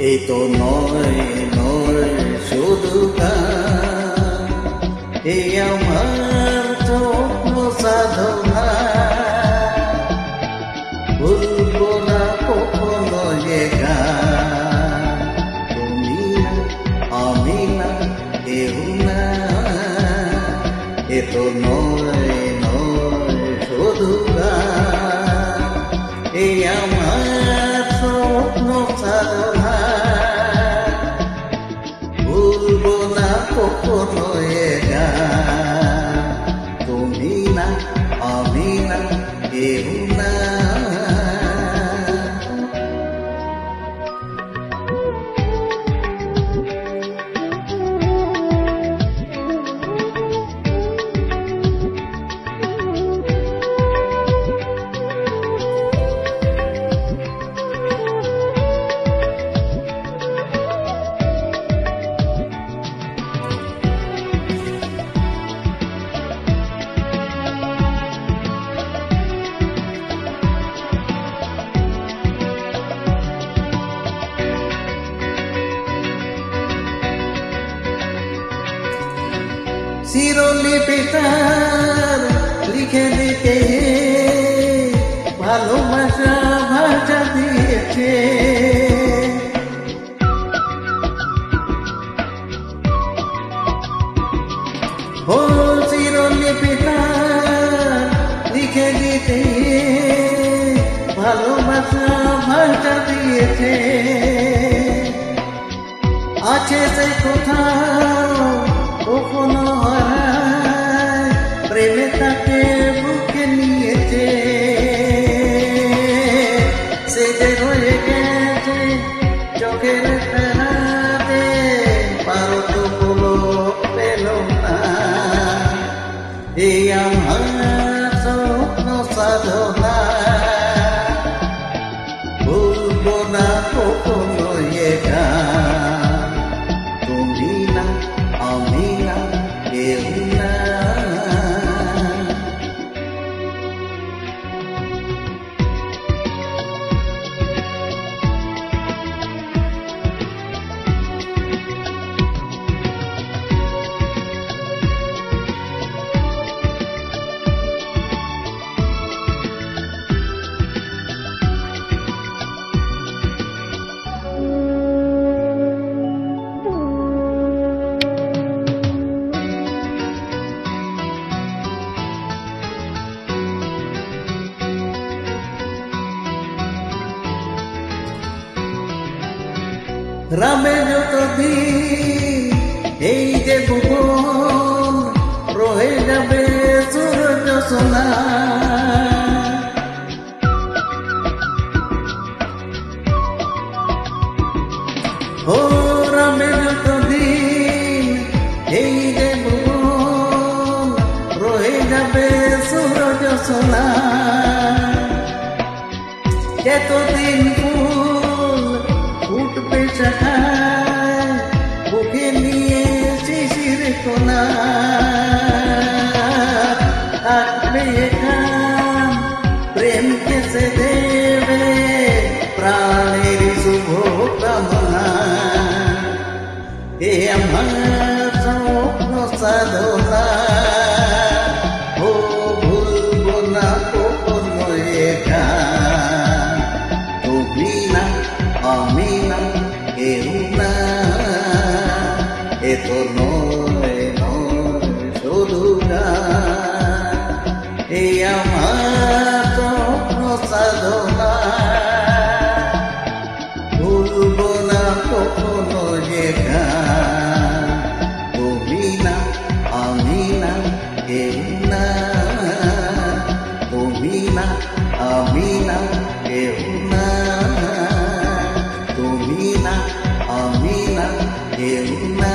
এই তো নয় নয় শুধু গান, এই আমার স্বপ্ন সাধনা। ভুলবো না কখনো এ গান, তুমি না আমি না কেউ না। এ তো নয় নয় শুধু গান, এই আমার স্বপ্ন সাধনা। ভুলবো না কখনো এ গান, তুমি না আমি না কেউ না। শিরোলিপিটার লিখে দিতে ভালোবাসা ভাষা দিয়েছে। ও শিরোলিপিটার লিখে দিতে ভালোবাসা ভাষা দিয়েছে। আছে সে কোথাও কখনো হারায়, প্রেমে তাকে বুকে নিয়েছে। সে যে রয়ে গেছে চোখের তারাতে, পারো তো বলো পেল না। এই আমার স্বপ্ন সাধনা, ভুলবো না কখনো এ গান, তুমি না আমি না কেউ না। রামে যতদিন এই যে ভুবন, রয়ে যাবে সূরজ সোনা। ও রামে যতদিন এই যে ভুবন, রয়ে যাবে সূরজ সোনা। যতদিন উঠবে শাখায়, বুকে নিয়ে শিশির কোনা। থাকবে এখান প্রেমকে সে দেবে প্রাণের শুভ কামনা। এ আমার স্বপ্ন সাধনা, ও ভুলবো না কখনো এ গান, তুমি না আমি না কেউ না। এ তো নয় নয় শুধু গান, এই আমার স্বপ্ন সাধনা। ভুলবো না কখনো যে গান, তুমি না আমি না কেউ না। তুমি না আমি না কেউ না। তুমি না আমি না কেউ না।